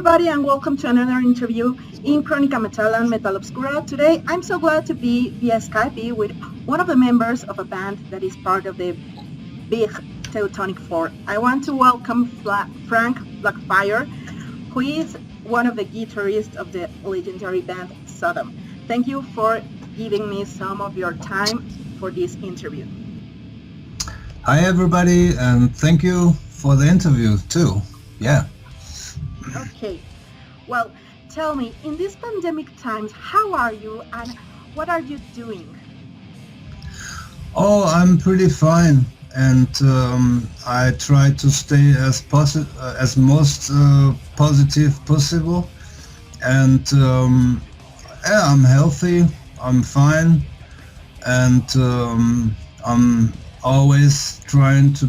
everybody, and welcome to another interview in Crónica Metal and Metal Obscura. Today, I'm so glad to be via Skype with one of the members of a band that is part of the big Teutonic Four. I want to welcome Frank Blackfire, who is one of the guitarists of the legendary band Sodom. Thank you for giving me some of your time for this interview. Hi everybody, and thank you for the interview too. Yeah. Okay. Well, tell me, in these pandemic times, how are you and what are you doing? Oh, I'm pretty fine, and I try to stay as most positive possible. And yeah, I'm healthy. I'm fine, and I'm always trying to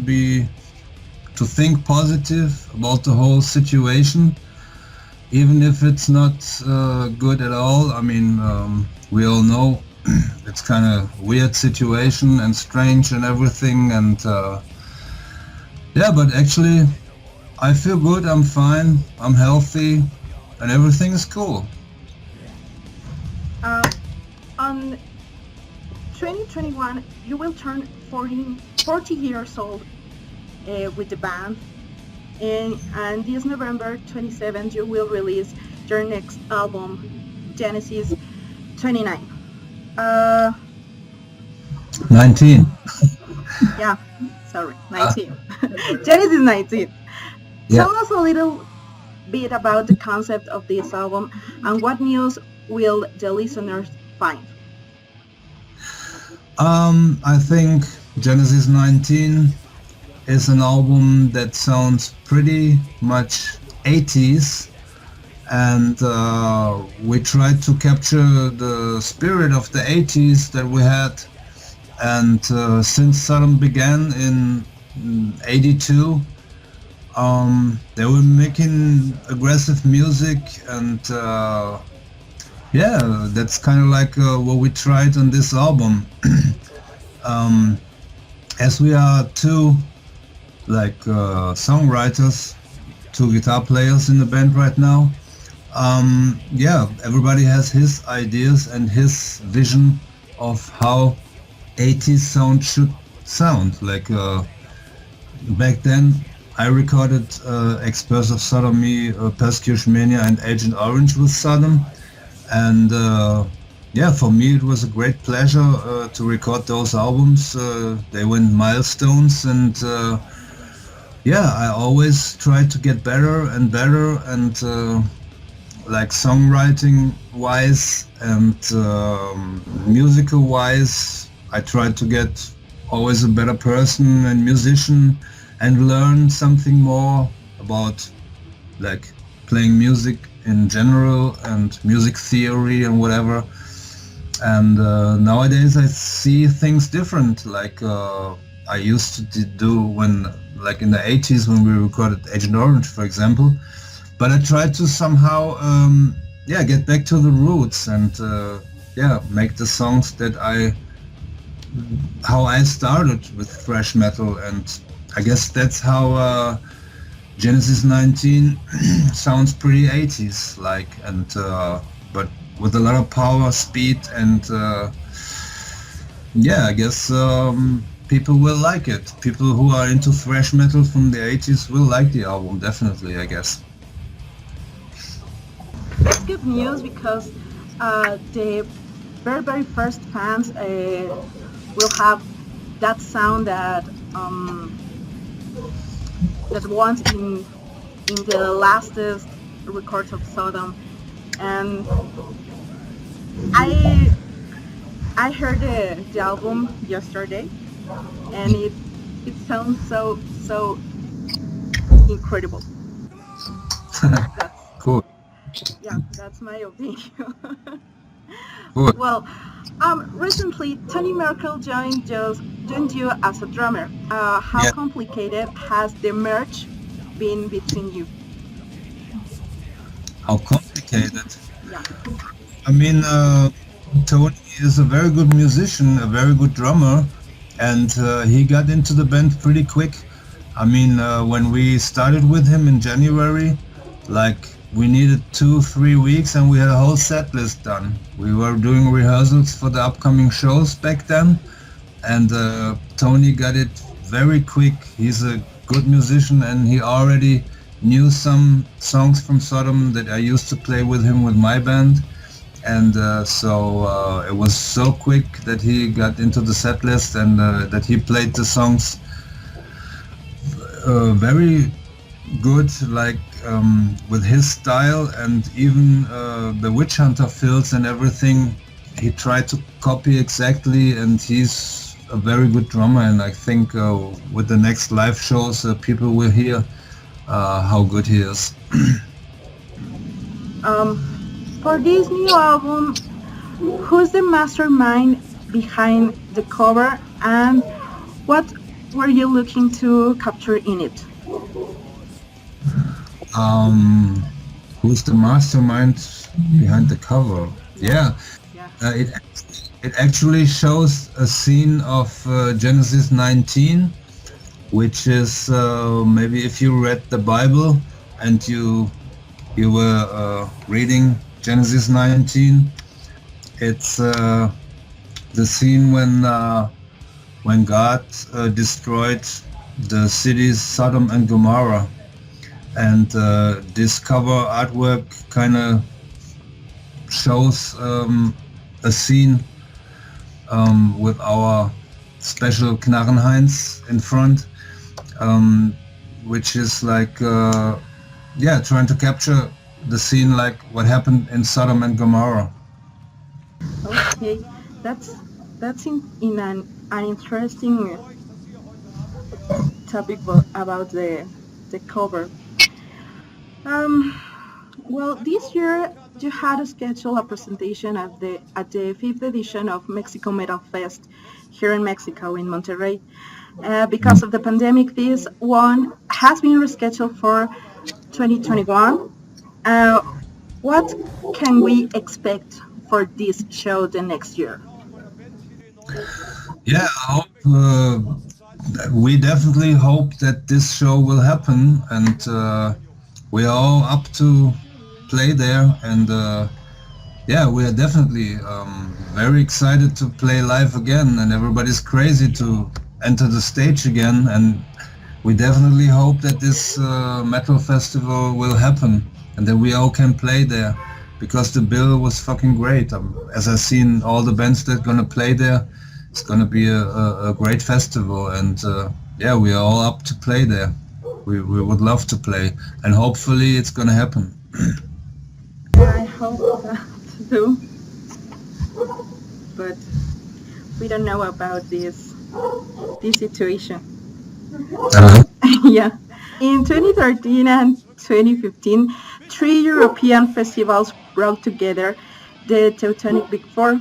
think positive about the whole situation, even if it's not good at all. I mean, we all know it's kind of weird situation and strange and everything, and yeah, but actually I feel good, I'm fine, I'm healthy, and everything is cool. On 2021, you will turn 40 years old with the band, and this November 27th you will release your next album, Genesis 29. 19. Yeah, sorry, 19. Genesis 19. Yeah. Tell us a little bit about the concept of this album and what news will the listeners find. I think Genesis 19 is an album that sounds pretty much 80s, and we tried to capture the spirit of the 80s that we had. And since Sodom began in 82, they were making aggressive music, and yeah, that's kind of like what we tried on this album. As we are two songwriters, two guitar players in the band right now, yeah, everybody has his ideas and his vision of how 80s sound should sound. Like back then I recorded Experts of Sodomy, Persecution Mania and Agent Orange with Sodom, and yeah, for me it was a great pleasure to record those albums. They went milestones, and yeah, I always try to get better and better, and like songwriting wise and musical wise, I try to get always a better person and musician and learn something more about like playing music in general and music theory and whatever. And nowadays I see things different, like I used to do when, like in the 80s when we recorded Agent Orange, for example. But I tried to somehow yeah, get back to the roots and yeah, make the songs that how I started with thrash metal, and I guess that's how Genesis 19 sounds pretty 80s like, and but with a lot of power, speed, and yeah, I guess people will like it. People who are into thrash metal from the 80s will like the album, definitely, I guess. That's good news, because the very first fans will have that sound that was in the lastest records of Sodom. And I heard the album yesterday, and it sounds so incredible. Cool. Yeah, that's my opinion. Cool. Well, recently Tony Merkel joined you as a drummer. How Yeah. complicated has the merge been between you? How complicated? Yeah. I mean, Tony is a very good musician, a very good drummer, and he got into the band pretty quick. I mean, when we started with him in January, like we needed 2-3 weeks and we had a whole set list done. We were doing rehearsals for the upcoming shows back then, and Tony got it very quick. He's a good musician and he already knew some songs from Sodom that I used to play with him with my band, and so it was so quick that he got into the set list and that he played the songs very good, like with his style, and even the Witch Hunter fills and everything he tried to copy exactly, and he's a very good drummer, and I think with the next live shows people will hear how good he is. For this new album, who's the mastermind behind the cover, and what were you looking to capture in it? Who's the mastermind behind the cover? Yeah. It actually shows a scene of Genesis 19, which is maybe if you read the Bible and you were reading Genesis 19, it's the scene when God destroyed the cities Sodom and Gomorrah, and this cover artwork kind of shows a scene with our special Knarrenheinz in front, which is like trying to capture the scene like what happened in Sodom and Gomorrah. Okay, that's in an interesting topic about the cover. Well, this year you had to schedule a presentation at the 5th edition of Mexico Metal Fest here in Mexico, in Monterrey. Because of the pandemic, this one has been rescheduled for 2021. What can we expect for this show the next year? Yeah, I hope, we definitely hope that this show will happen, and we are all up to play there, and we are definitely very excited to play live again, and everybody's crazy to enter the stage again, and we definitely hope that this metal festival will happen and that we all can play there, because the bill was fucking great. As I've seen all the bands that are gonna play there, it's gonna be a great festival, and we are all up to play there. We would love to play, and hopefully it's gonna happen. I hope that too, but we don't know about this situation. Yeah. In 2013 and 2015, 3 European festivals brought together the Teutonic Big Four.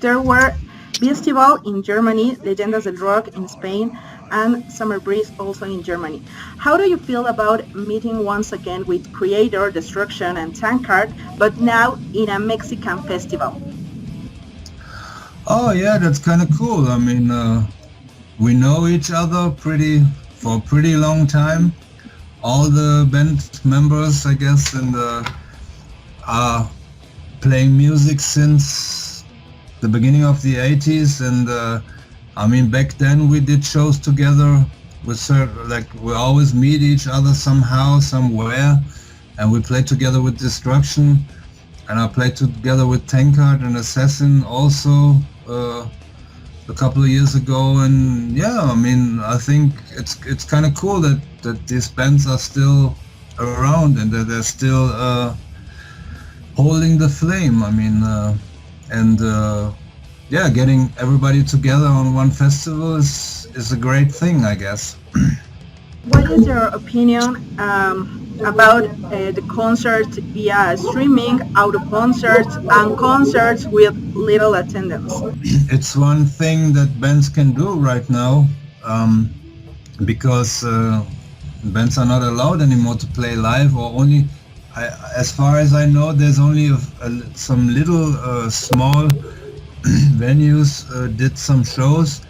There were Festival in Germany, Leyendas del Rock in Spain, and Summer Breeze also in Germany. How do you feel about meeting once again with Creator, Destruction, and Tankard, but now in a Mexican festival? Oh yeah, that's kind of cool. I mean, we know each other for a pretty long time. All the band members, I guess, and are playing music since the beginning of the 80s, and I mean, back then we did shows together with like we always meet each other somehow, somewhere, and we played together with Destruction, and I played together with Tankard and Assassin also a couple of years ago, and yeah, I mean, I think it's kind of cool that these bands are still around and that they're still holding the flame. I mean, getting everybody together on one festival is a great thing, I guess. What is your opinion about the concerts via streaming, auto concerts, and concerts with little attendance? It's one thing that bands can do right now, because bands are not allowed anymore to play live, or only, as far as I know, there's only some little small venues did some shows,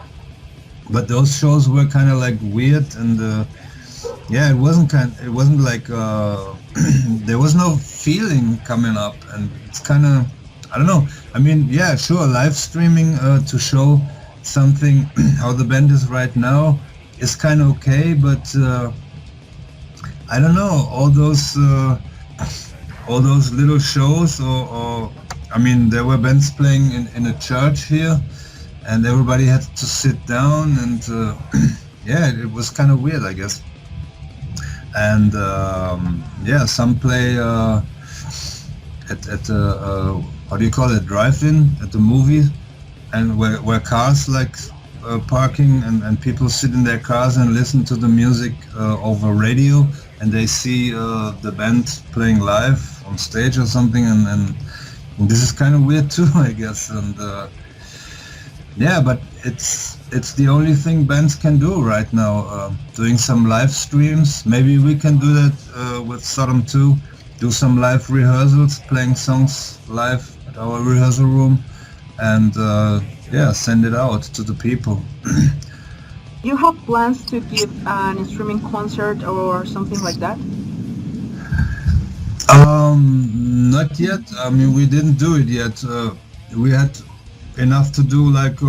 but those shows were kind of like weird, and yeah, it wasn't like there was no feeling coming up, and it's kind of, I don't know. I mean, yeah, sure, live streaming to show something how the band is right now is kind of okay, but I don't know, all those little shows, or I mean, there were bands playing in a church here, and everybody had to sit down, and yeah, it was kind of weird, I guess. And yeah, some play at how do you call it, drive-in at the movie, and where cars like parking, and people sit in their cars and listen to the music over radio, and they see the band playing live on stage or something, and this is kind of weird too, I guess. And yeah, but it's the only thing bands can do right now, doing some live streams. Maybe we can do that with Sodom too, do some live rehearsals, playing songs live at our rehearsal room, and yeah, send it out to the people. You have plans to give an streaming concert or something like that? Not yet. I mean, we didn't do it yet. We had enough to do, like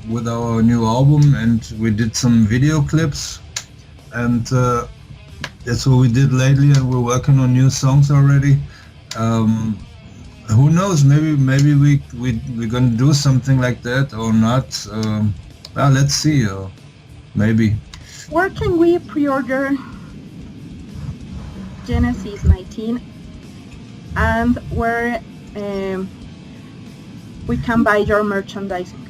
with our new album, and we did some video clips, and that's what we did lately, and we're working on new songs already. Who knows? Maybe we're gonna do something like that or not. Well, let's see. Maybe. Where can we pre-order Genesis 19, and where we can buy your merchandising?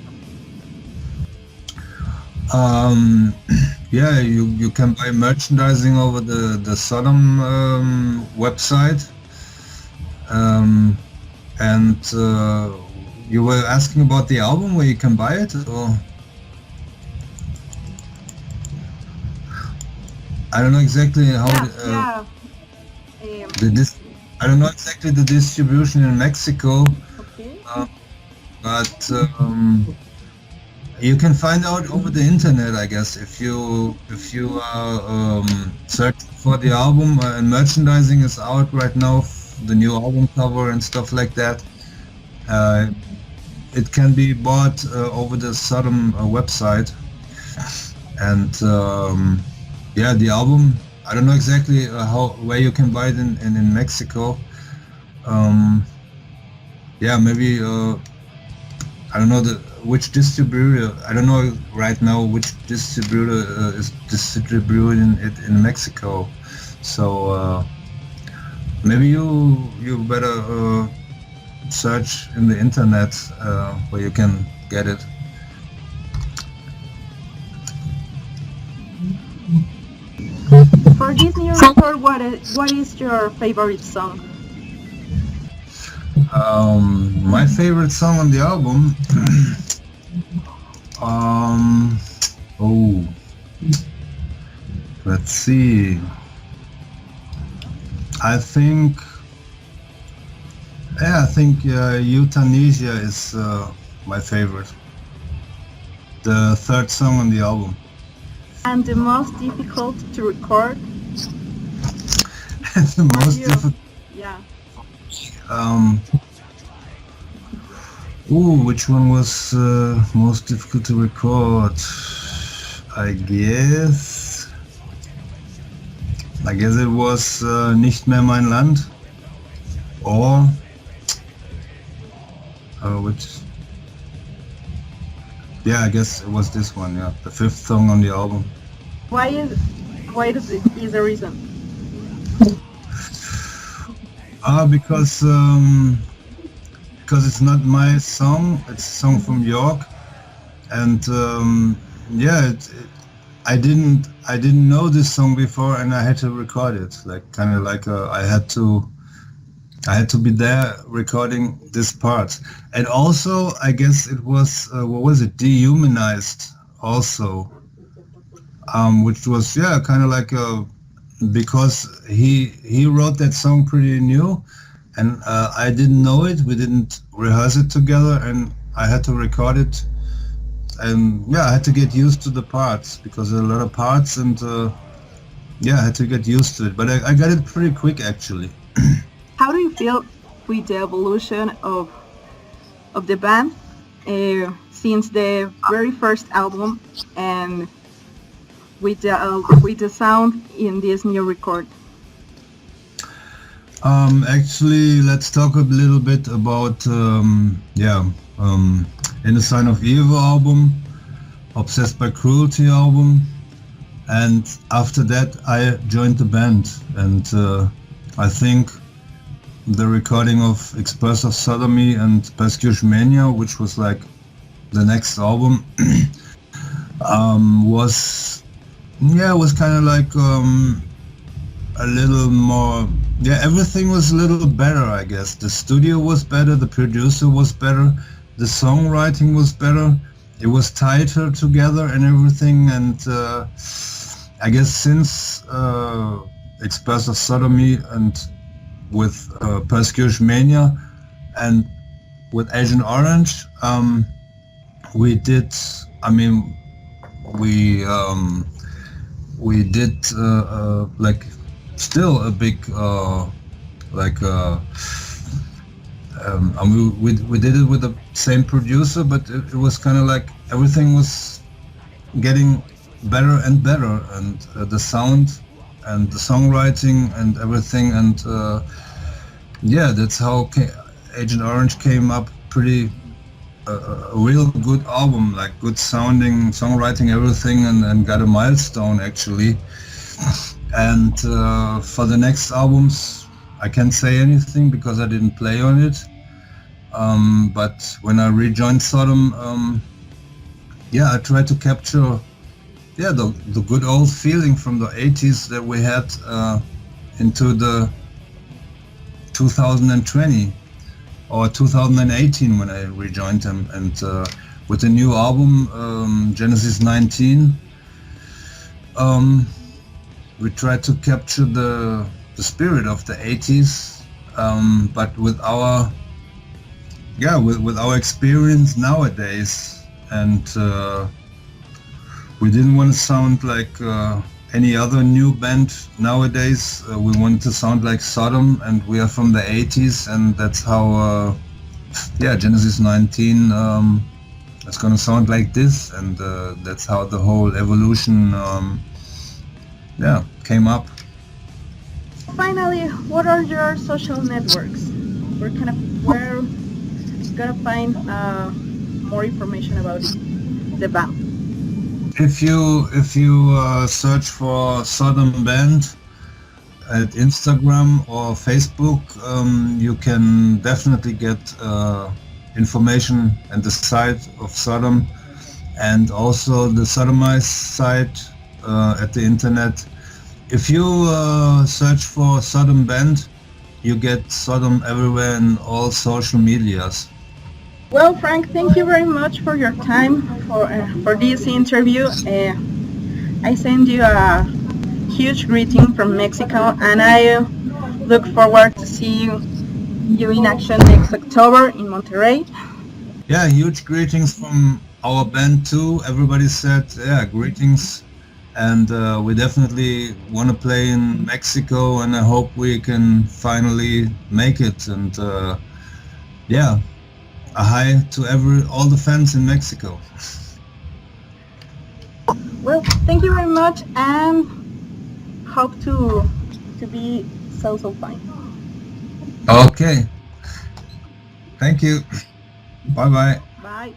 Yeah, you can buy merchandising over the Sodom website. And you were asking about the album, where you can buy it, or? I don't know exactly how I don't know exactly the distribution in Mexico. Okay. But you can find out over the internet, I guess, if you search for the album, and merchandising is out right now, the new album cover and stuff like that. It can be bought over the Sodom website, and yeah, the album, I don't know exactly where you can buy it in Mexico. Yeah, maybe I don't know which distributor. I don't know right now which distributor is distributing it in Mexico. So maybe you better search in the internet where you can get it. For this new record, what is your favorite song? My favorite song on the album. Oh, let's see. I think Euthanasia is my favorite. The third song on the album. And the most difficult to record? The most difficult. Yeah. Which one was most difficult to record? I guess it was Nicht mehr mein Land, or which? Yeah, I guess it was this one. Yeah, the fifth song on the album. Why is the reason? Because it's not my song. It's a song from York, and yeah, I didn't know this song before, and I had to record it. I had to be there recording this part, and also I guess it was what was it, Dehumanized also, which was kind of like because he wrote that song pretty new, and I didn't know it. We didn't rehearse it together, and I had to record it, and I had to get used to the parts, because there are a lot of parts, and yeah, I had to get used to it, but I got it pretty quick actually. How do you feel with the evolution of the band since the very first album and with the sound in this new record? Actually, let's talk a little bit about In the Sign of Evil album, Obsessed by Cruelty album, and after that I joined the band, and I think the recording of Express of Sodomy and Persecution Mania, which was like the next album, was kind of like a little more, everything was a little better, I guess. The studio was better, the producer was better, the songwriting was better, it was tighter together and everything, and I guess since Express of Sodomy and with Persecution Mania and with Agent Orange, we did like still a big we did it with the same producer, but it was kind of like everything was getting better and better, and the sound and the songwriting and everything, and that's how Agent Orange came up pretty a real good album, like good sounding, songwriting, everything, and got a milestone actually. And for the next albums, I can't say anything because I didn't play on it. But when I rejoined Sodom, I tried to capture the good old feeling from the 80s that we had into the 2020 or 2018 when I rejoined them, and with the new album Genesis 19, we tried to capture the spirit of the 80s, but with our with our experience nowadays, and we didn't want to sound like any other new band nowadays. We wanted to sound like Sodom, and we are from the 80s, and that's how Genesis 19 is gonna sound like this, and that's how the whole evolution came up. Finally, what are your social networks? Where gonna find more information about the band? If you search for Sodom Band at Instagram or Facebook, you can definitely get information and the site of Sodom, and also the Sodomized site at the internet. If you search for Sodom Band, you get Sodom everywhere in all social medias. Well, Frank, thank you very much for your time for this interview. I send you a huge greeting from Mexico, and I look forward to see you in action next October in Monterrey. Yeah, huge greetings from our band too. Everybody said, greetings, and we definitely want to play in Mexico, and I hope we can finally make it. And a hi to all the fans in Mexico. Well, thank you very much, and hope to be so fine. Okay. Thank you. Bye-bye. Bye.